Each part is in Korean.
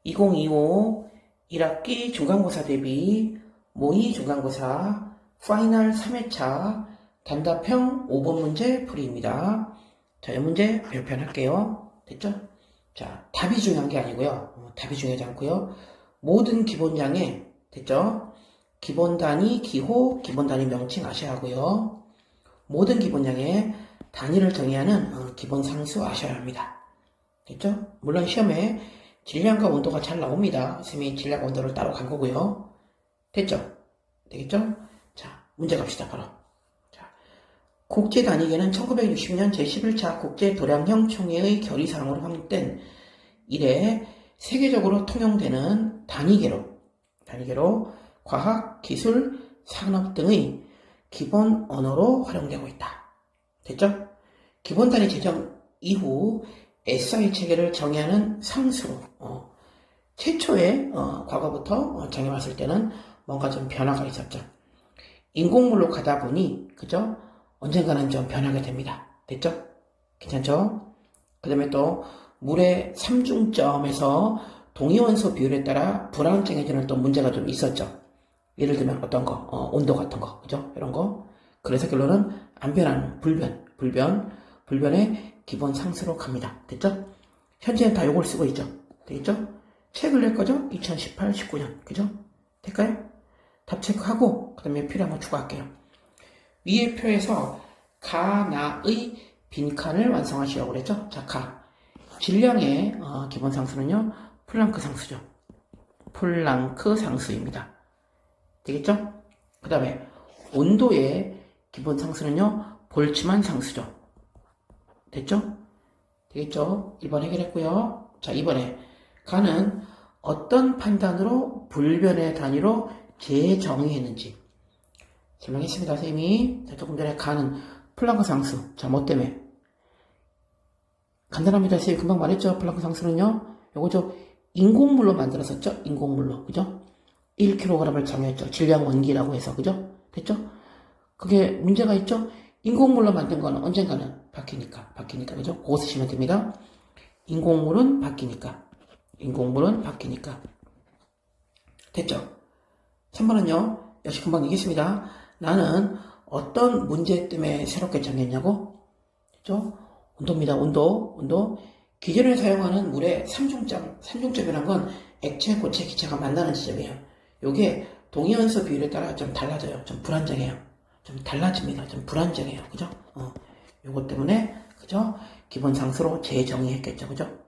2025 1학기 중간고사 대비 모의 중간고사 파이널 3회차 단답형 5번 문제 풀이입니다. 자, 이 문제 발표할게요. 됐죠? 자, 답이 중요한 게 아니고요. 답이 중요하지 않고요. 모든 기본양에 됐죠? 기본 단위 기호, 기본 단위 명칭 아셔야 하고요. 모든 기본양에 단위를 정의하는 기본 상수 아셔야 합니다. 됐죠? 물론 시험에 질량과 온도가 잘 나옵니다. 선생님이 질량 온도를 따로 간 거고요. 됐죠? 되겠죠? 자, 문제 갑시다, 바로. 자, 국제 단위계는 1960년 제11차 국제 도량형 총회의 결의사항으로 확립된 이래 세계적으로 통용되는 단위계로 과학, 기술, 산업 등의 기본 언어로 활용되고 있다. 됐죠? 기본 단위 제정 이후 SI 체계를 정의하는 상수로 최초의 과거부터 정해왔을 때는 뭔가 좀 변화가 있었죠. 인공물로 가다 보니 그죠? 언젠가는 좀 변하게 됩니다. 됐죠? 괜찮죠? 그 다음에 또 물의 삼중점에서 동위원소 비율에 따라 불안정해지는 또 문제가 좀 있었죠. 예를 들면 어떤 거, 온도 같은 거, 그죠? 이런 거. 그래서 결론은 안 변하는 불변의 기본 상수로 갑니다. 됐죠? 현재는 다 요걸 쓰고 있죠. 되겠죠? 책을 낼 거죠? 2018, 19년. 그죠? 될까요? 답 체크하고, 그 다음에 필요한 거 추가할게요. 위의 표에서 가나의 빈칸을 완성하시라고 그랬죠? 자, 질량의 기본 상수는요, 플랑크 상수죠. 플랑크 상수입니다. 되겠죠? 그 다음에 온도의 기본 상수는요, 볼츠만 상수죠. 됐죠? 되겠죠? 1번 해결했고요. 자, 2번에 가는 어떤 판단으로 불변의 단위로 재정의했는지 설명했습니다, 선생님이. 자, 조금 전에 가는 플랑크 상수. 자, 뭐 때문에? 간단합니다, 선생님. 금방 말했죠? 플랑크 상수는요, 요거죠. 인공물로 만들었었죠? 인공물로. 그죠? 1kg을 정했죠. 질량 원기라고 해서. 그죠? 됐죠? 그게 문제가 있죠? 인공물로 만든 거는 언젠가는 바뀌니까. 그죠? 그거 쓰시면 됩니다. 인공물은 바뀌니까. 됐죠? 3번은요, 역시 금방 얘기했습니다. 나는 어떤 문제 때문에 새롭게 정했냐고? 됐죠? 온도입니다. 온도. 기존에 사용하는 물의 삼중점이라는 건 액체, 고체, 기체가 만나는 지점이에요. 요게 동위원소 비율에 따라 좀 달라져요. 좀 불안정해요. 좀 달라집니다. 좀 불안정해요. 그죠? 요것 때문에, 그죠? 기본 상수로 재정의했겠죠. 그죠?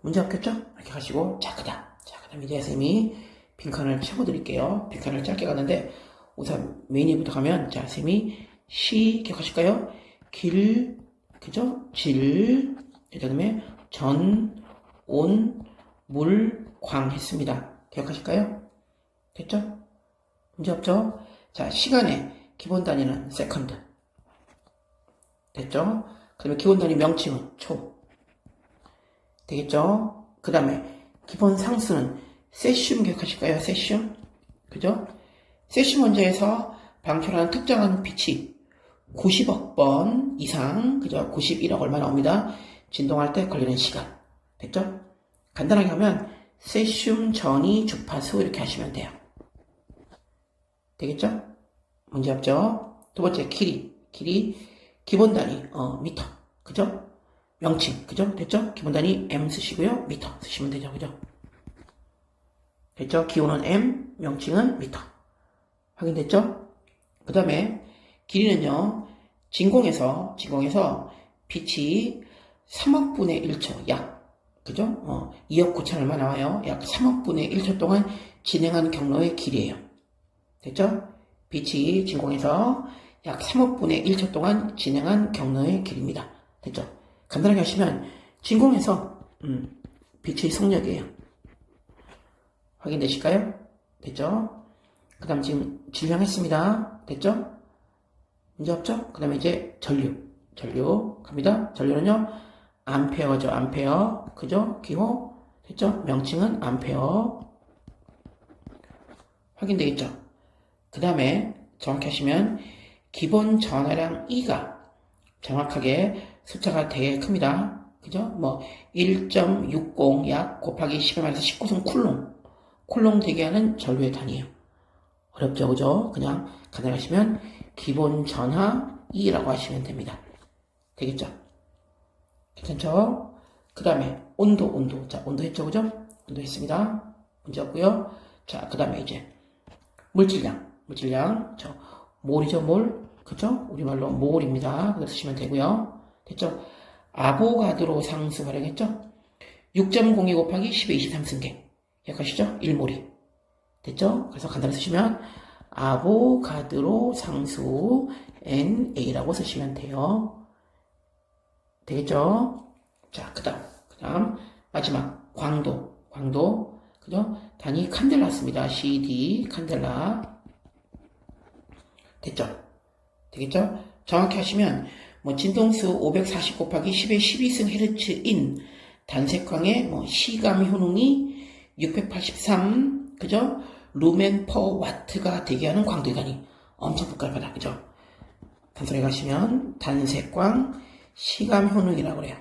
문제 없겠죠? 이렇게 가시고, 자, 그 다음 이제 선생님이 빈칸을 채워드릴게요. 빈칸을 짧게 가는데, 우선 메인이부터 가면, 자, 선생님이 시, 기억하실까요? 그죠? 그 다음에 전, 온, 물, 광 했습니다. 기억하실까요? 됐죠? 문제 없죠? 자, 시간의 기본 단위는 세컨드. 됐죠? 그 다음에 기본 단위 명칭은 초. 되겠죠? 그 다음에 기본 상수는 세슘 기억하실까요? 세슘. 그죠? 세슘 원자에서 방출하는 특정한 빛이 90억 번 이상, 그죠? 91억 얼마 나옵니다. 진동할 때 걸리는 시간. 됐죠? 간단하게 하면 세슘 전이 주파수 이렇게 하시면 돼요. 되겠죠? 문제 없죠? 두 번째, 길이, 기본 단위, 미터. 그죠? 명칭. 그죠? 됐죠? 기본 단위 M 쓰시고요. 미터 쓰시면 되죠. 그죠? 됐죠? 기호는 M, 명칭은 미터. 확인됐죠? 그 다음에, 길이는요, 진공에서 빛이 3억 분의 1초, 그죠? 2억 9천 얼마 나와요? 약 3억 분의 1초 동안 진행한 경로의 길이에요. 됐죠? 빛이 진공에서 약 3억 분의 1초 동안 진행한 경로의 길입니다. 됐죠? 간단하게 하시면 진공에서 빛의 속력이에요. 확인되실까요? 됐죠? 그 다음 지금 질량했습니다. 됐죠? 문제 없죠? 그 다음에 이제 전류 갑니다. 전류는요, 암페어죠. 암페어. 그죠? 기호. 됐죠? 명칭은 암페어. 확인되겠죠? 그 다음에 정확히 하시면 기본 전하량 E가 정확하게 숫자가 되게 큽니다. 그죠? 뭐 1.60 약 곱하기 10에 마이너스 19승 쿨롱 되게 하는 전류의 단위예요. 어렵죠, 그죠? 그냥 간단하시면 기본 전하 E라고 하시면 됩니다. 되겠죠? 괜찮죠? 그 다음에 온도. 자, 온도 했죠, 그죠? 온도 했습니다. 문제 없고요. 자, 그 다음에 이제 물질량. 저 몰이죠, 몰. 그죠? 우리말로 몰입니다. 그렇게 쓰시면 되고요. 됐죠? 아보가드로 상수 활용했죠? 6.02 곱하기 10의 23승계. 기억하시죠? 1몰이. 됐죠? 그래서 간단히 쓰시면 아보가드로 상수 NA라고 쓰시면 돼요. 되겠죠? 자, 그 다음 마지막 광도. 그죠? 단위 칸델라였습니다. CD 칸델라. 됐죠? 되겠죠? 정확히 하시면 뭐 진동수 540 곱하기 10의 12승 헤르츠인 단색광의 뭐 시감 효능이 683 그죠? 루멘 퍼 와트가 되게 하는 광도의 단위. 엄청 복잡하다. 그죠? 단순히 가시면 단색광 시감 효능이라고 그래요.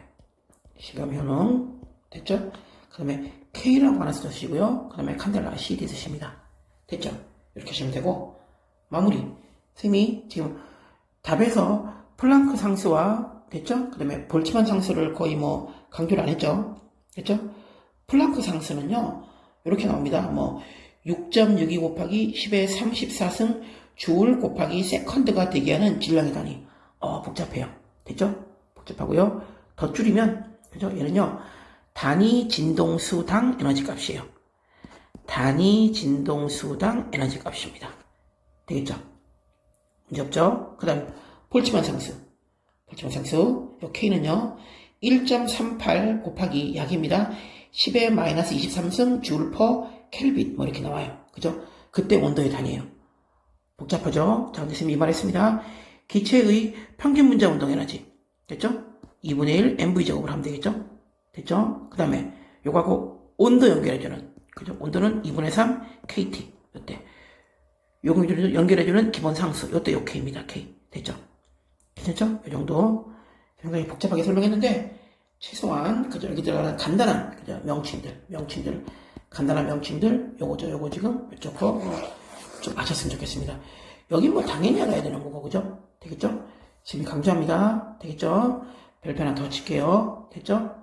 시감 효능. 됐죠? 그 다음에 K라고 하나 쓰시고요. 그 다음에 칸델라 CD 쓰십니다. 됐죠? 이렇게 하시면 되고, 마무리. 선생님이 지금 답에서 플랑크 상수와, 됐죠? 그 다음에 볼츠만 상수를 거의 뭐 강조를 안 했죠? 됐죠? 플랑크 상수는요, 이렇게 나옵니다. 뭐, 6.62 곱하기 10의 34승 주울 곱하기 세컨드가 되게 하는 질량의 단위. 복잡해요. 됐죠? 복잡하고요. 더 줄이면, 그죠? 얘는요, 단위 진동수당 에너지 값이에요. 단위 진동수당 에너지 값입니다. 되겠죠? 문제 없죠? 그 다음, 볼츠만 상수. 요 K는요, 1.38 곱하기 약입니다. 10의 마이너스 23승 줄 퍼 켈빈. 뭐 이렇게 나와요. 그죠? 그때 온도의 단위예요. 복잡하죠? 자, 선생님이 말했습니다. 기체의 평균 분자 운동 에너지. 됐죠? 2분의 1 MV제곱을 하면 되겠죠? 됐죠? 그 다음에 요거하고 온도 연결해주는, 그죠? 온도는 2분의 3 KT. 요때. 요거 연결해주는 기본 상수. 요때 요 K입니다. K. 됐죠? 괜찮죠? 이 정도. 굉장히 복잡하게 설명했는데, 최소한, 그죠? 여기 들어가는 간단한, 그죠? 간단한 명칭들, 요거 지금, 이쪽 거, 좀 아셨으면 좋겠습니다. 여긴 뭐 당연히 알아야 되는 거고, 그죠? 되겠죠? 지금 강조합니다. 되겠죠? 별표 하나 더 칠게요. 됐죠?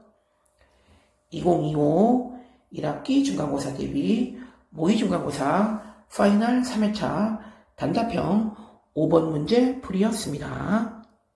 2025 1학기 중간고사 대비 모의 중간고사 파이널 3회차 단답형 5번 문제 풀이였습니다.